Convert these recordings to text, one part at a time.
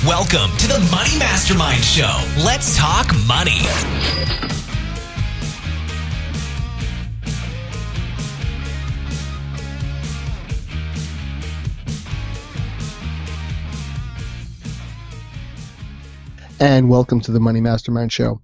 Welcome to the Money Mastermind Show. Let's talk money. And welcome to the Money Mastermind Show.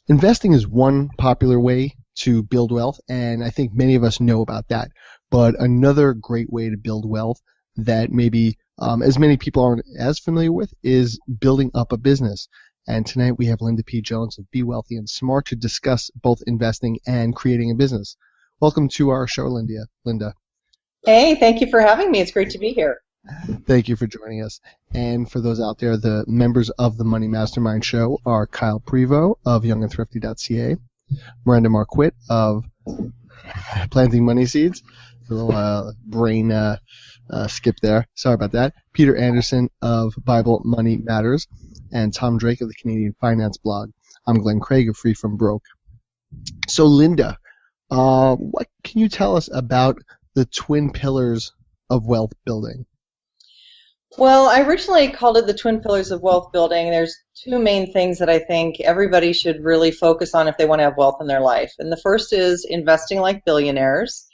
Investing is one popular way to build wealth, and I think many of us know about that. But another great way to build wealth that maybe as many people aren't as familiar with is building up a business. And tonight we have Linda P. Jones of Be Wealthy and Smart to discuss both investing and creating a business. Welcome to our show, Linda. Hey, thank you for having me. It's great to be here. Thank you for joining us. And for those out there, the members of the Money Mastermind Show are Kyle Prevost of youngandthrifty.ca, Miranda Marquit of Planting Money Seeds, a little brain skip there. Sorry about that. Peter Anderson of Bible Money Matters, and Tom Drake of the Canadian Finance Blog. I'm Glenn Craig of Free From Broke. So, Linda, what can you tell us about the twin pillars of wealth building? Well, I originally called it the Twin Pillars of Wealth Building. There's two main things that I think everybody should really focus on if they want to have wealth in their life. And the first is investing like billionaires.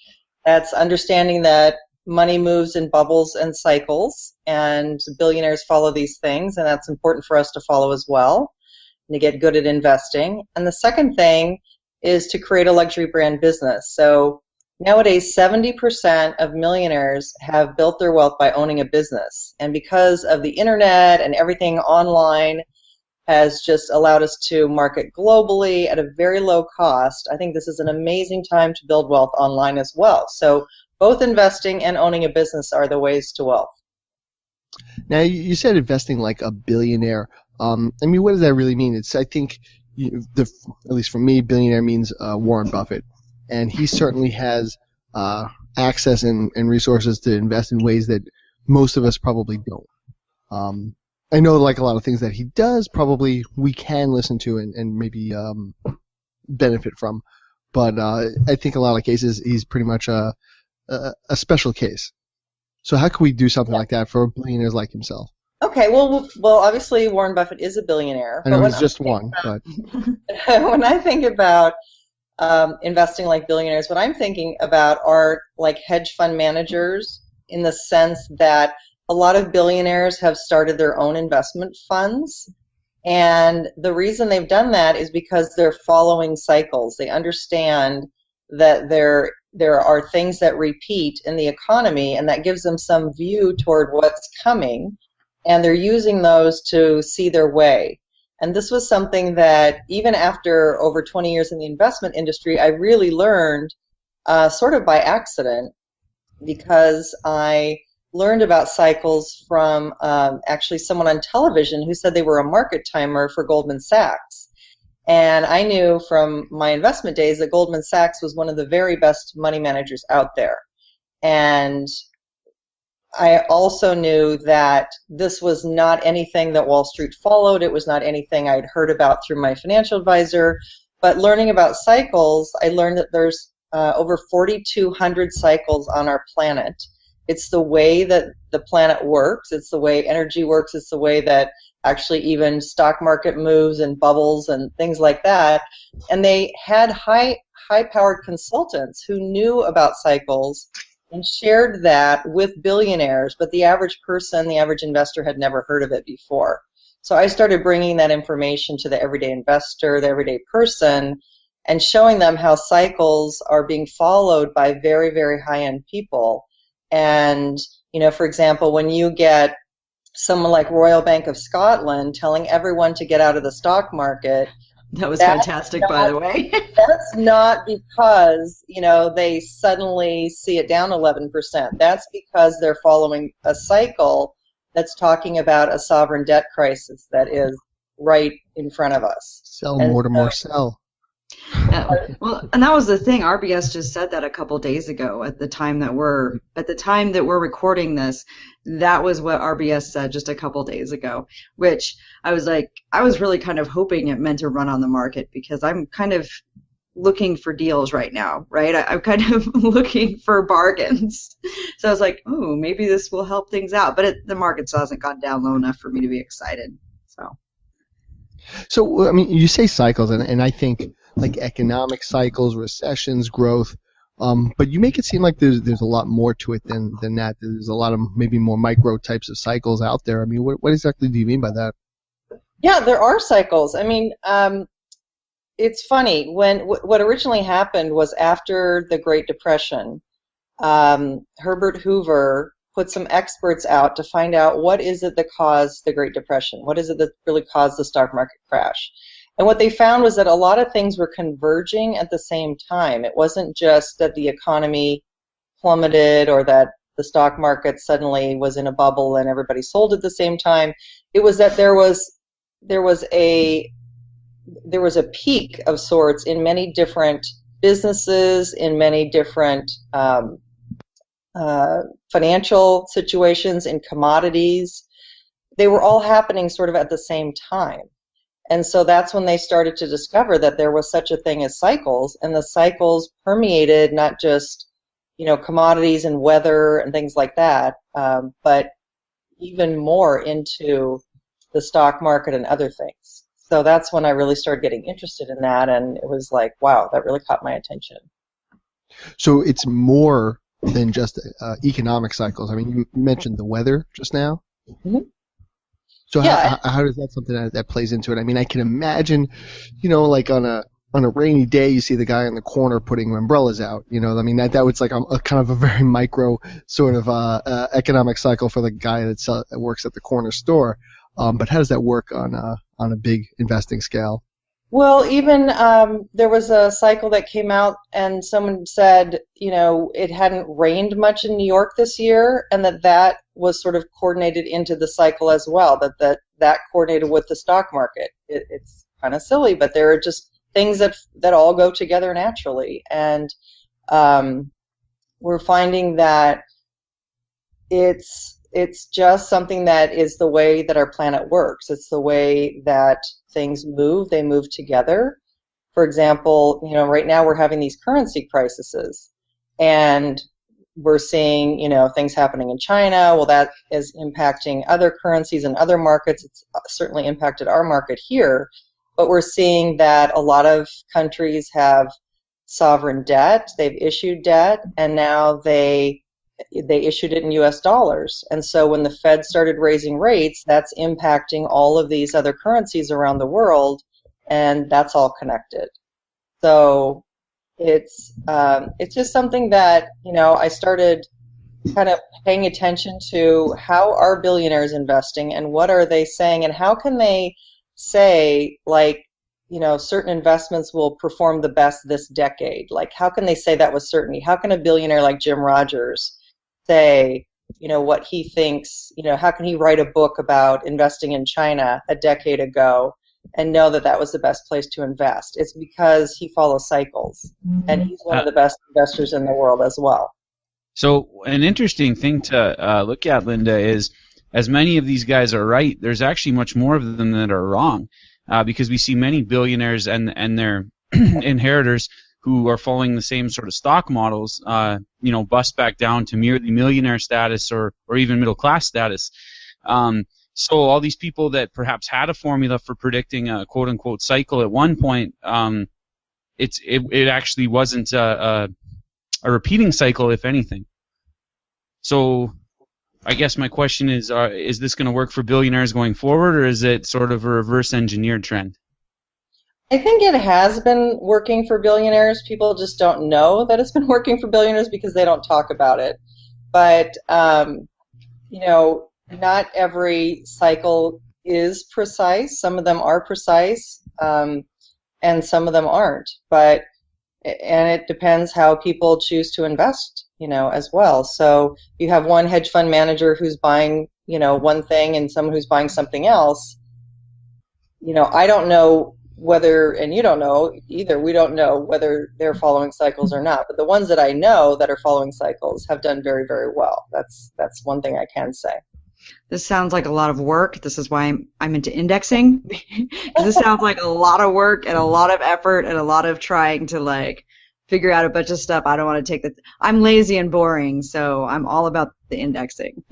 That's understanding that money moves in bubbles and cycles, and billionaires follow these things, and that's important for us to follow as well, and to get good at investing. And the second thing is to create a luxury brand business. So nowadays, 70% of millionaires have built their wealth by owning a business. And because of the internet and everything online has just allowed us to market globally at a very low cost, I think this is an amazing time to build wealth online as well. So both investing and owning a business are the ways to wealth. Now, you said investing like a billionaire. I mean, what does that really mean? I think, at least for me, billionaire means Warren Buffett. And he certainly has access and resources to invest in ways that most of us probably don't. I know, like a lot of things that he does, probably we can listen to and maybe benefit from. But I think in a lot of cases he's pretty much a special case. So how can we do something like that for billionaires like himself? Okay, well, obviously Warren Buffett is a billionaire. I know he's just one, but when I think about investing like billionaires, what I'm thinking about are like hedge fund managers, in the sense that a lot of billionaires have started their own investment funds. And the reason they've done that is because they're following cycles. They understand that there are things that repeat in the economy, and that gives them some view toward what's coming. And they're using those to see their way. And this was something that even after over 20 years in the investment industry, I really learned sort of by accident, because I learned about cycles from actually someone on television who said they were a market timer for Goldman Sachs. And I knew from my investment days that Goldman Sachs was one of the very best money managers out there. And I also knew that this was not anything that Wall Street followed. It was not anything I'd heard about through my financial advisor. But learning about cycles, I learned that there's over 4,200 cycles on our planet. It's the way that the planet works. It's the way energy works. It's the way that actually even stock market moves and bubbles and things like that. And they had high-powered consultants who knew about cycles and shared that with billionaires, but the average person, the average investor, had never heard of it before. So I started bringing that information to the everyday investor, the everyday person, and showing them how cycles are being followed by very, very high-end people. And, for example, when you get someone like Royal Bank of Scotland telling everyone to get out of the stock market, that was fantastic, by the way. That's not because, they suddenly see it down 11%. That's because they're following a cycle that's talking about a sovereign debt crisis that is right in front of us. Sell, Mortimer, sell. Well, and that was the thing. RBS just said that a couple days ago. At the time that we're recording this, that was what RBS said just a couple days ago. Which I was really kind of hoping it meant a run on the market, because I'm kind of looking for deals right now, right? I'm kind of looking for bargains. So I was like, oh, maybe this will help things out. But the market still hasn't gone down low enough for me to be excited. So, I mean, you say cycles, and I think like economic cycles, recessions, growth, but you make it seem like there's a lot more to it than that. There's a lot of maybe more micro types of cycles out there. I mean, what exactly do you mean by that? Yeah, there are cycles. I mean, it's funny. What originally happened was after the Great Depression, Herbert Hoover put some experts out to find out what is it that caused the Great Depression? What is it that really caused the stock market crash? And what they found was that a lot of things were converging at the same time. It wasn't just that the economy plummeted or that the stock market suddenly was in a bubble and everybody sold at the same time. It was that there was a peak of sorts in many different businesses, in many different financial situations, in commodities. They were all happening sort of at the same time. And so that's when they started to discover that there was such a thing as cycles, and the cycles permeated not just, commodities and weather and things like that, but even more into the stock market and other things. So that's when I really started getting interested in that, and it was like, wow, that really caught my attention. So it's more than just economic cycles. I mean, you mentioned the weather just now. Mm-hmm. So Yeah. how does that something that plays into it? I mean, I can imagine, like on a rainy day, you see the guy in the corner putting umbrellas out. I mean, that was like a kind of a very micro sort of economic cycle for the guy that works at the corner store. But how does that work on a big investing scale? Well, even there was a cycle that came out and someone said, it hadn't rained much in New York this year, and that was sort of coordinated into the cycle as well, that coordinated with the stock market. It's kind of silly, but there are just things that all go together naturally. And we're finding that it's just something that is the way that our planet works. It's the way that things move. They move together. For example, right now we're having these currency crises, and we're seeing, things happening in China. Well, that is impacting other currencies and other markets. It's certainly impacted our market here, but we're seeing that a lot of countries have sovereign debt. They've issued debt, and now they issued it in US dollars. And so when the Fed started raising rates, that's impacting all of these other currencies around the world, and that's all connected. So it's just something that, I started kind of paying attention to. How are billionaires investing, and what are they saying, and how can they say, like, certain investments will perform the best this decade? Like, how can they say that with certainty? How can a billionaire like Jim Rogers say, what he thinks, how can he write a book about investing in China a decade ago and know that was the best place to invest? It's because he follows cycles, and he's one of the best investors in the world as well. So an interesting thing to look at, Linda, is as many of these guys are right, there's actually much more of them that are wrong, because we see many billionaires and their inheritors who are following the same sort of stock models, bust back down to merely millionaire status or even middle class status. So all these people that perhaps had a formula for predicting a quote unquote cycle at one point, it actually wasn't a repeating cycle, if anything. So I guess my question is this going to work for billionaires going forward, or is it sort of a reverse engineered trend? I think it has been working for billionaires. People just don't know that it's been working for billionaires because they don't talk about it. But, not every cycle is precise. Some of them are precise, and some of them aren't. And it depends how people choose to invest, as well. So you have one hedge fund manager who's buying, one thing, and someone who's buying something else. I don't know whether, and you don't know either, we don't know whether they're following cycles or not. But the ones that I know that are following cycles have done very, very well. That's one thing I can say. This sounds like a lot of work. This is why I'm into indexing. This sounds like a lot of work and a lot of effort and a lot of trying to like figure out a bunch of stuff. I don't want to take the. I'm lazy and boring, so I'm all about the indexing.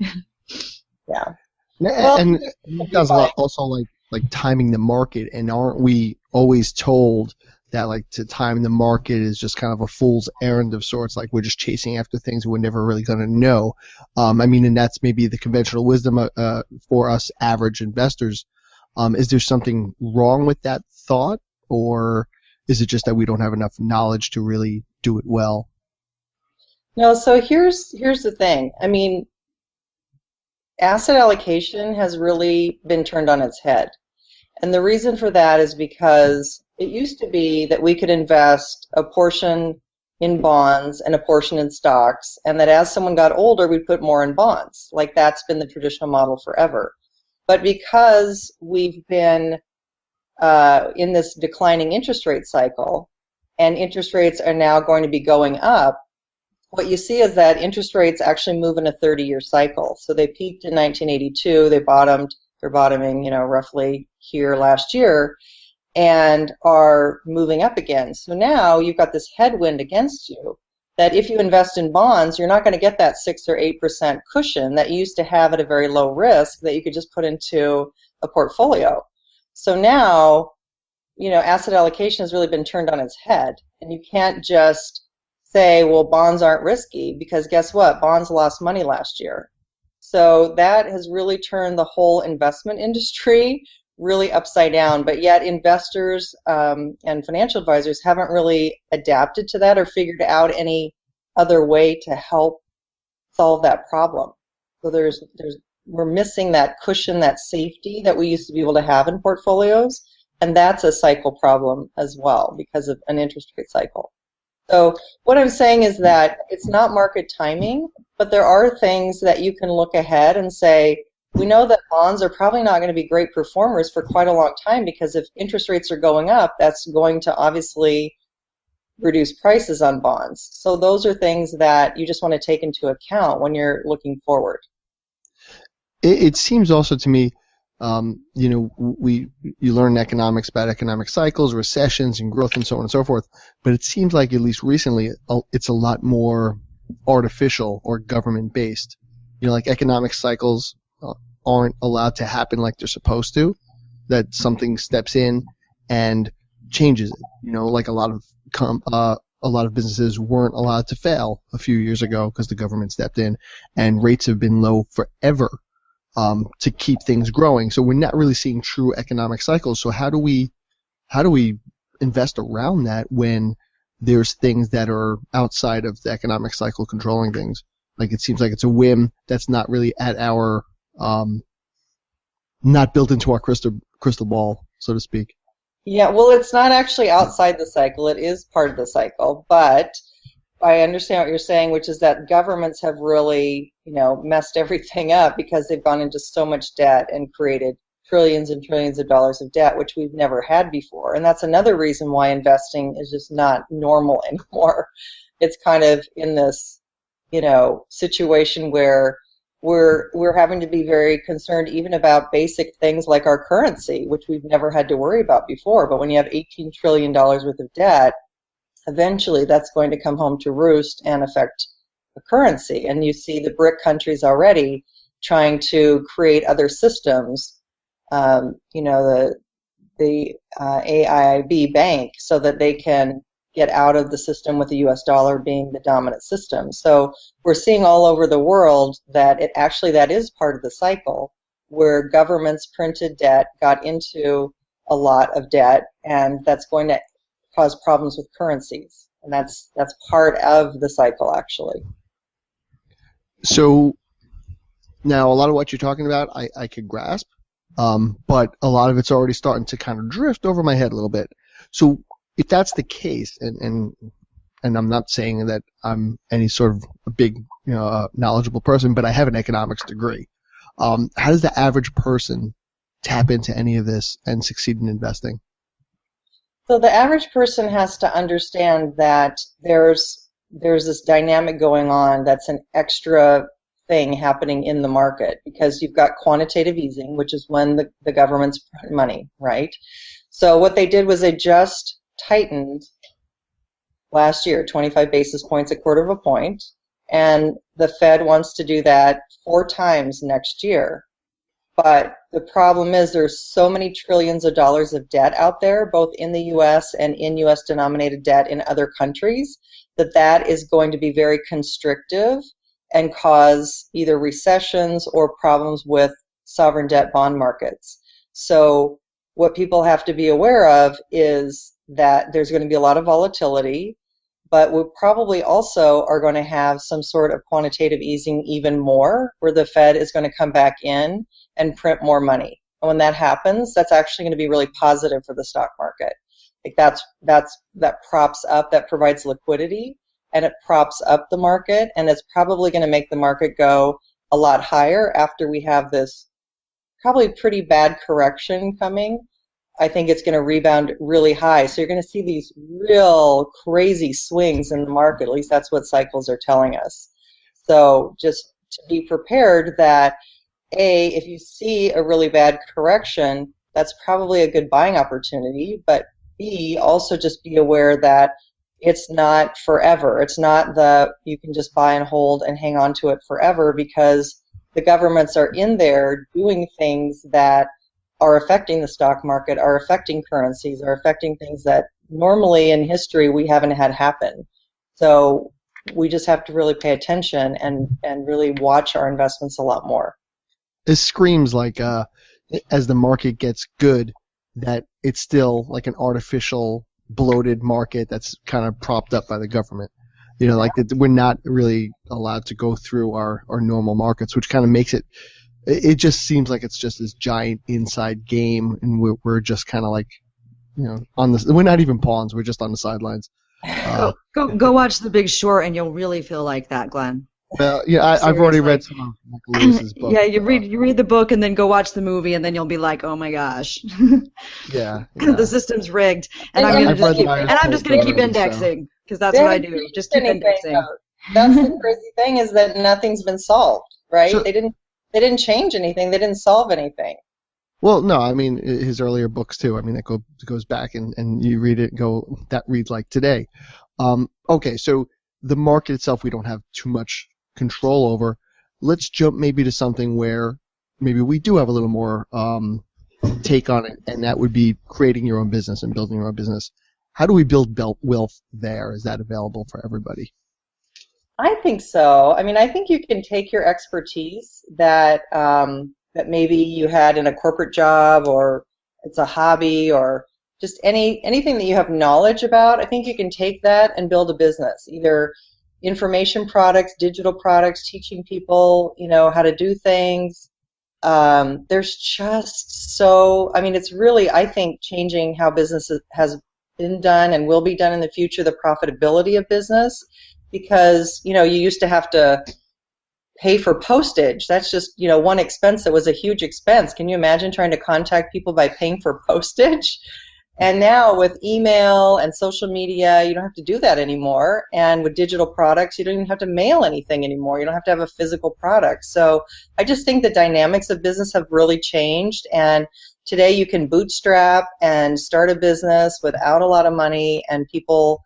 Yeah. And it does a lot also like timing the market, and aren't we always told that like to time the market is just kind of a fool's errand of sorts, like we're just chasing after things we're never really going to know. I mean, and that's maybe the conventional wisdom for us average investors. Is there something wrong with that thought, or is it just that we don't have enough knowledge to really do it well? No, so here's the thing. I mean, asset allocation has really been turned on its head. And the reason for that is because it used to be that we could invest a portion in bonds and a portion in stocks, and that as someone got older, we'd put more in bonds. Like that's been the traditional model forever. But because we've been in this declining interest rate cycle, and interest rates are now going to be going up, what you see is that interest rates actually move in a 30-year cycle. So they peaked in 1982, they're bottoming, roughly here last year, and are moving up again. So now you've got this headwind against you that if you invest in bonds, you're not going to get that 6 or 8% cushion that you used to have at a very low risk that you could just put into a portfolio. So now, asset allocation has really been turned on its head, and you can't just say, well, bonds aren't risky, because guess what? Bonds lost money last year. So that has really turned the whole investment industry really upside down, but yet investors and financial advisors haven't really adapted to that or figured out any other way to help solve that problem. So we're missing that cushion, that safety that we used to be able to have in portfolios, and that's a cycle problem as well because of an interest rate cycle. So what I'm saying is that it's not market timing, but there are things that you can look ahead and say, we know that bonds are probably not going to be great performers for quite a long time, because if interest rates are going up, that's going to obviously reduce prices on bonds. So those are things that you just want to take into account when you're looking forward. It seems also to me, you learn economics about economic cycles, recessions, and growth, and so on and so forth. But it seems like at least recently, it's a lot more artificial or government-based. Like economic cycles aren't allowed to happen like they're supposed to. That something steps in and changes it. Like a lot of businesses weren't allowed to fail a few years ago because the government stepped in, and rates have been low forever. To keep things growing. So we're not really seeing true economic cycles. So how do we invest around that when there's things that are outside of the economic cycle controlling things? Like it seems like it's a whim that's not really at our not built into our crystal ball, so to speak. Yeah, well, it's not actually outside the cycle. It is part of the cycle, but I understand what you're saying, which is that governments have really, messed everything up because they've gone into so much debt and created trillions and trillions of dollars of debt, which we've never had before. And that's another reason why investing is just not normal anymore. It's kind of in this, situation where we're having to be very concerned even about basic things like our currency, which we've never had to worry about before. But when you have $18 trillion worth of debt, eventually that's going to come home to roost and affect the currency. And you see the BRIC countries already trying to create other systems, the AIIB bank, so that they can get out of the system with the US dollar being the dominant system. So we're seeing all over the world that that is part of the cycle, where governments printed debt, got into a lot of debt, and that's going to cause problems with currencies, and that's part of the cycle, actually. So now a lot of what you're talking about I could grasp, but a lot of it's already starting to kind of drift over my head a little bit. So if that's the case, and I'm not saying that I'm any sort of a big knowledgeable person, but I have an economics degree. How does the average person tap into any of this and succeed in investing? So the average person has to understand that there's this dynamic going on that's an extra thing happening in the market because you've got quantitative easing, which is when the government's printing money, right? So what they did was they just tightened last year, 25 basis points, a quarter of a point, and the Fed wants to do that 4 times next year. But the problem is there's so many trillions of dollars of debt out there, both in the U.S. and in U.S. denominated debt in other countries, that is going to be very constrictive and cause either recessions or problems with sovereign debt bond markets. So what people have to be aware of is that there's going to be a lot of volatility, but we probably also are going to have some sort of quantitative easing even more, where the Fed is going to come back in and print more money. And when that happens, that's actually going to be really positive for the stock market. Like that props up, that provides liquidity, and it props up the market, and it's probably going to make the market go a lot higher after we have this probably pretty bad correction coming. I think it's going to rebound really high. So you're going to see these real crazy swings in the market. At least that's what cycles are telling us. So just to be prepared that, A, if you see a really bad correction, that's probably a good buying opportunity. But B, also just be aware that it's not forever. It's not you can just buy and hold and hang on to it forever, because the governments are in there doing things that are affecting the stock market, are affecting currencies, are affecting things that normally in history we haven't had happen. So we just have to really pay attention and really watch our investments a lot more. It screams like as the market gets good, that it's still like an artificial bloated market that's kind of propped up by the government. You know, like that we're not really allowed to go through our normal markets, which kind of makes it just seems like it's just this giant inside game, and we're just kind of like, you know, we're not even pawns, we're just on the sidelines. Go watch The Big Short, and you'll really feel like that, Glenn. Well, yeah, I've already read some of Michael Lewis's book. Yeah, you read the book and then go watch the movie, and then you'll be like, oh my gosh, yeah. the system's rigged, and I'm just gonna keep indexing, because that's what I do. Just keep indexing. That's the crazy thing, is that nothing's been solved, right? So, they didn't change anything. They didn't solve anything. Well, no, I mean his earlier books too. I mean that goes back and you read it and go, that reads like today. Okay, so the market itself we don't have too much control over. Let's jump maybe to something where maybe we do have a little more take on it, and that would be creating your own business and building your own business. How do we build wealth there? Is that available for everybody? I think so. I mean, I think you can take your expertise that maybe you had in a corporate job, or it's a hobby, or just anything that you have knowledge about. I think you can take that and build a business, either information products, digital products, teaching people, you know, how to do things. There's just it's really, I think, changing how business has been done and will be done in the future, the profitability of business, because, you know, you used to have to pay for postage. That's just, you know, one expense that was a huge expense. Can you imagine trying to contact people by paying for postage? And now with email and social media, you don't have to do that anymore. And with digital products, you don't even have to mail anything anymore. You don't have to have a physical product. So I just think the dynamics of business have really changed. And today you can bootstrap and start a business without a lot of money. And people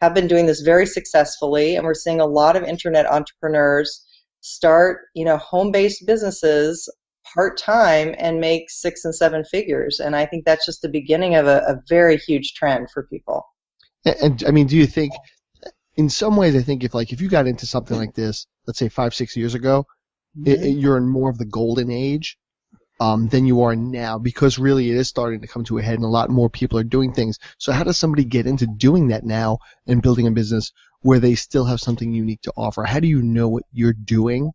have been doing this very successfully. And we're seeing a lot of internet entrepreneurs start, you know, home-based businesses part-time and make 6 and 7 figures. And I think that's just the beginning of a very huge trend for people. And I mean, do you think, in some ways, I think if you got into something like this, let's say 5-6 years ago, you're in more of the golden age than you are now, because really it is starting to come to a head and a lot more people are doing things. So how does somebody get into doing that now and building a business where they still have something unique to offer? How do you know what you're doing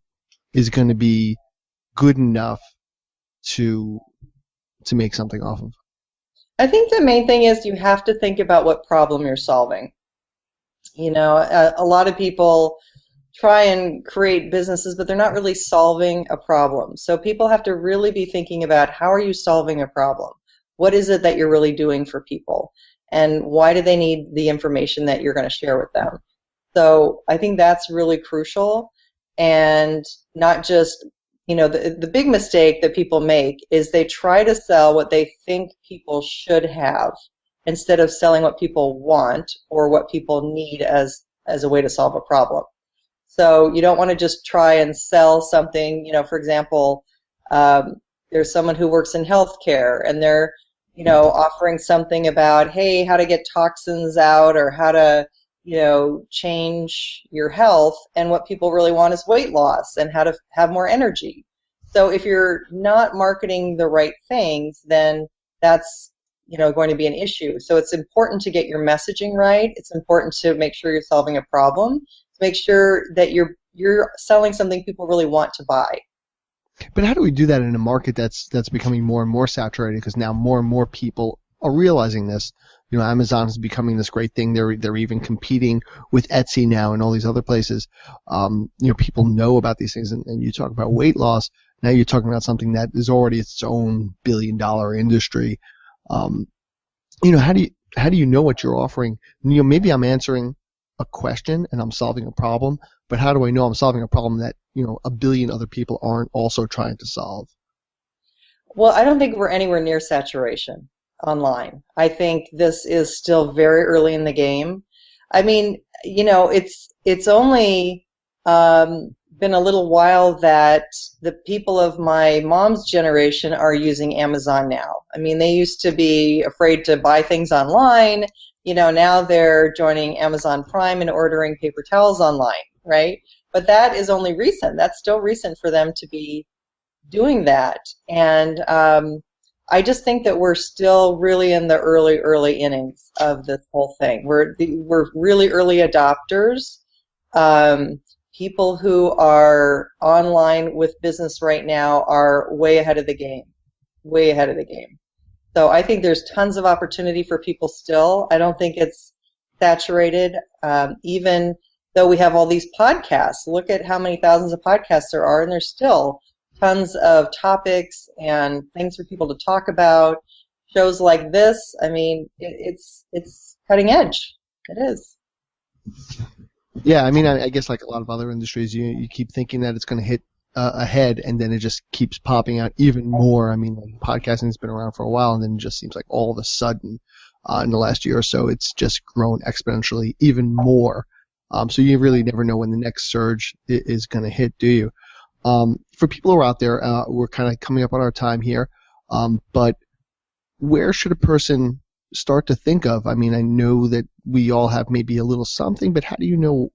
is going to be good enough to make something off of? I think the main thing is you have to think about what problem you're solving. You know, a lot of people try and create businesses, but they're not really solving a problem. So people have to really be thinking about, how are you solving a problem? What is it that you're really doing for people? And why do they need the information that you're going to share with them? So I think that's really crucial. and not just, the big mistake that people make is they try to sell what they think people should have instead of selling what people want or what people need as a way to solve a problem. So you don't want to just try and sell something, for example, there's someone who works in healthcare and they're, offering something about, hey, how to get toxins out or how to, change your health. And what people really want is weight loss and how to have more energy. So if you're not marketing the right things, then that's, going to be an issue. So it's important to get your messaging right. It's important to make sure you're solving a problem, to make sure that you're selling something people really want to buy. But how do we do that in a market that's becoming more and more saturated? Because now more and more people are realizing this. Amazon is becoming this great thing. They're even competing with Etsy now and all these other places. People know about these things, and you talk about weight loss. Now you're talking about something that is already its own billion-dollar industry. How do you know what you're offering? Maybe I'm answering a question and I'm solving a problem, but how do I know I'm solving a problem that a billion other people aren't also trying to solve? Well, I don't think we're anywhere near saturation online. I think this is still very early in the game. I mean, it's only been a little while that the people of my mom's generation are using Amazon now. I mean, they used to be afraid to buy things online. Now they're joining Amazon Prime and ordering paper towels online, right? But that is only recent. That's still recent for them to be doing that. And I just think that we're still really in the early innings of this whole thing. We're really early adopters. People who are online with business right now are way ahead of the game. So I think there's tons of opportunity for people still. I don't think it's saturated, even though we have all these podcasts. Look at how many thousands of podcasts there are, and there's still tons of topics and things for people to talk about. Shows like this, I mean, it's cutting edge. It is. Yeah, I mean, I guess like a lot of other industries, you keep thinking that it's going to hit ahead, and then it just keeps popping out even more. I mean, like, podcasting has been around for a while, and then it just seems like all of a sudden, in the last year or so, it's just grown exponentially even more. So you really never know when the next surge is going to hit, do you? For people who are out there, we're kind of coming up on our time here, but where should a person start to think of? I mean, I know that we all have maybe a little something, but how do you know,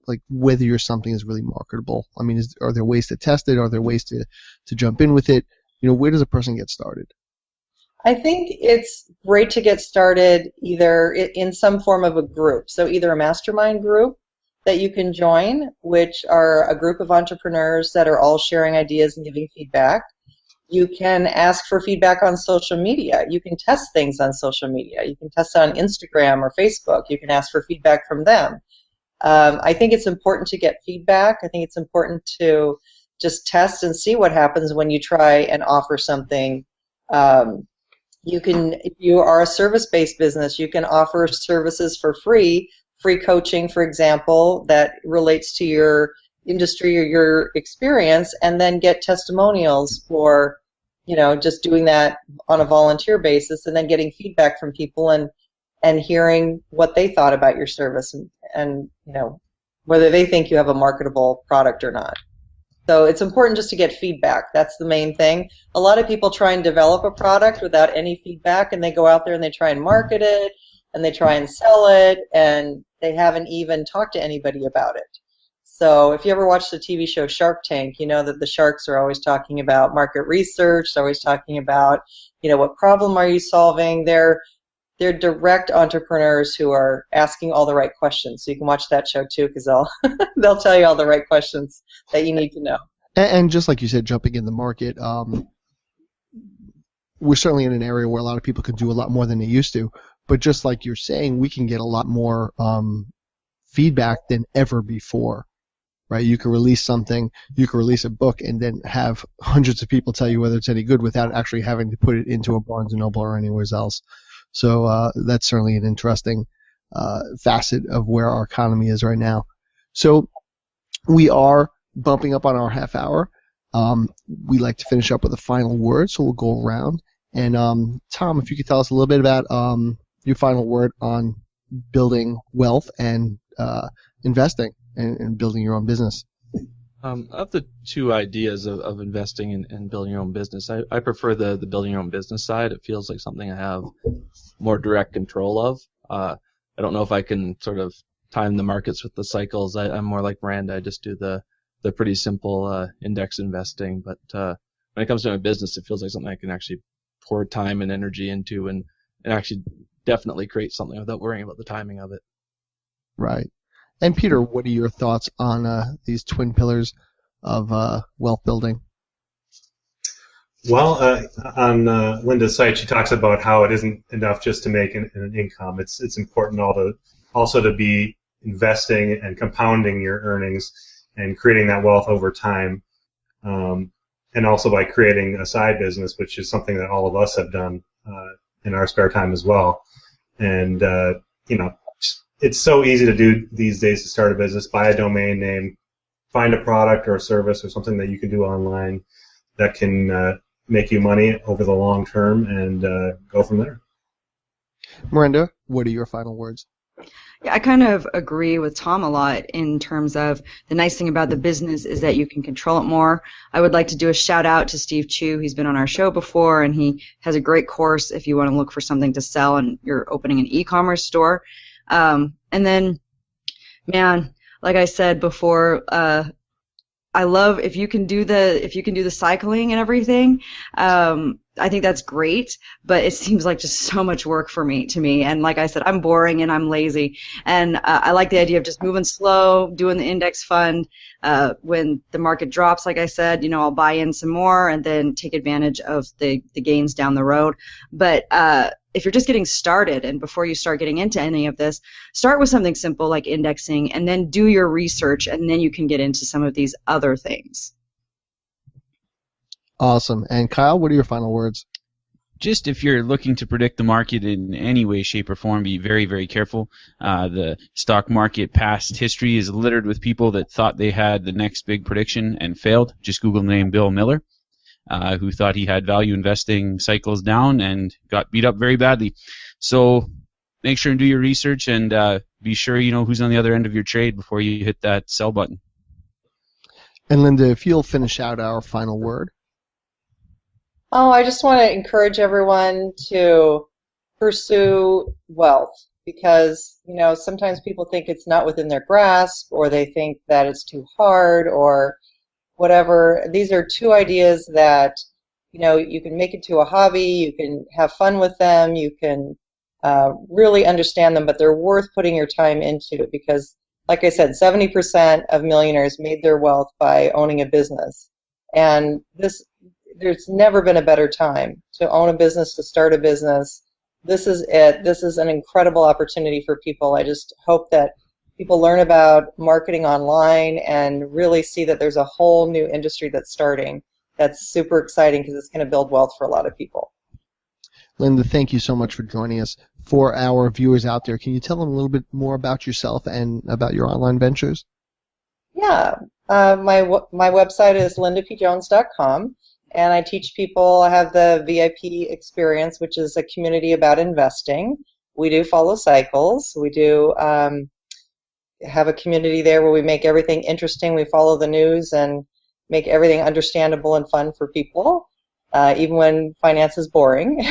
like, whether your something is really marketable? I mean, are there ways to test it? Are there ways to jump in with it? Where does a person get started? I think it's great to get started either in some form of a group. So either a mastermind group that you can join, which are a group of entrepreneurs that are all sharing ideas and giving feedback. You can ask for feedback on social media. You can test things on social media. You can test on Instagram or Facebook. You can ask for feedback from them. I think it's important to get feedback. I think it's important to just test and see what happens when you try and offer something. If you are a service-based business, you can offer services for free coaching, for example, that relates to your industry or your experience, and then get testimonials for, just doing that on a volunteer basis, and then getting feedback from people and hearing what they thought about your service and whether they think you have a marketable product or not. So it's important just to get feedback. That's the main thing. A lot of people try and develop a product without any feedback, and they go out there and they try and market it, and they try and sell it, and they haven't even talked to anybody about it. So if you ever watch the TV show Shark Tank, you know that the sharks are always talking about market research. They're always talking about, what problem are you solving? They're direct entrepreneurs who are asking all the right questions. So you can watch that show too, because they'll tell you all the right questions that you need to know. And just like you said, jumping in the market, we're certainly in an area where a lot of people can do a lot more than they used to. But just like you're saying, we can get a lot more feedback than ever before, right? You can release something, you can release a book, and then have hundreds of people tell you whether it's any good without actually having to put it into a Barnes & Noble or anywhere else. So that's certainly an interesting facet of where our economy is right now. So we are bumping up on our half hour. We like to finish up with a final word, so we'll go around. And Tom, if you could tell us a little bit about your final word on building wealth and investing and building your own business. Of the two ideas of investing and building your own business, I prefer the building your own business side. It feels like something I have more direct control of. I don't know if I can sort of time the markets with the cycles. I'm more like Miranda. I just do the pretty simple index investing. But when it comes to my business, it feels like something I can actually pour time and energy into and actually definitely create something without worrying about the timing of it. Right. And Peter, what are your thoughts on these twin pillars of wealth building? Well, on Linda's site, she talks about how it isn't enough just to make an income. It's important also to be investing and compounding your earnings and creating that wealth over time, and also by creating a side business, which is something that all of us have done in our spare time as well. And it's so easy to do these days to start a business, buy a domain name, find a product or a service or something that you can do online that can make you money over the long term and go from there. Miranda, what are your final words? Yeah, I kind of agree with Tom a lot in terms of the nice thing about the business is that you can control it more. I would like to do a shout out to Steve Chu. He's been on our show before, and he has a great course if you want to look for something to sell and you're opening an e-commerce store. And then, man, like I said before, I love if you can do the cycling and everything. I think that's great, but it seems like just so much work to me. And like I said, I'm boring and I'm lazy. And I like the idea of just moving slow, doing the index fund. When the market drops, like I said, I'll buy in some more and then take advantage of the gains down the road. But if you're just getting started and before you start getting into any of this, start with something simple like indexing and then do your research and then you can get into some of these other things. Awesome. And Kyle, what are your final words? Just if you're looking to predict the market in any way, shape, or form, be very, very careful. The stock market past history is littered with people that thought they had the next big prediction and failed. Just Google the name Bill Miller, who thought he had value investing cycles down and got beat up very badly. So make sure and do your research and be sure you know who's on the other end of your trade before you hit that sell button. And Linda, if you'll finish out our final word. Oh, I just want to encourage everyone to pursue wealth because, sometimes people think it's not within their grasp or they think that it's too hard or whatever. These are two ideas that, you can make it to a hobby, you can have fun with them, you can really understand them, but they're worth putting your time into because, like I said, 70% of millionaires made their wealth by owning a business. And there's never been a better time to own a business, to start a business. This is it. This is an incredible opportunity for people. I just hope that people learn about marketing online and really see that there's a whole new industry that's starting that's super exciting because it's going to build wealth for a lot of people. Linda, thank you so much for joining us. For our viewers out there, can you tell them a little bit more about yourself and about your online ventures? Yeah. My website is lindapjones.com. And I teach people. I have the VIP experience, which is a community about investing. We do follow cycles. We do have a community there where we make everything interesting. We follow the news and make everything understandable and fun for people, even when finance is boring.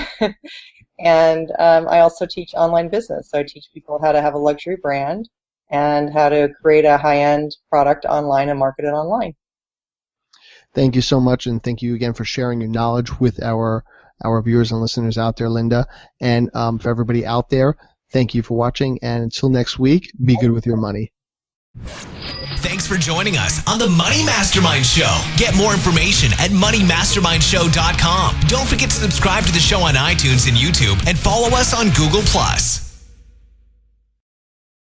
And I also teach online business. So I teach people how to have a luxury brand and how to create a high-end product online and market it online. Thank you so much, and thank you again for sharing your knowledge with our viewers and listeners out there, Linda. And for everybody out there, thank you for watching, and until next week, be good with your money. Thanks for joining us on the Money Mastermind Show. Get more information at moneymastermindshow.com. Don't forget to subscribe to the show on iTunes and YouTube, and follow us on Google+.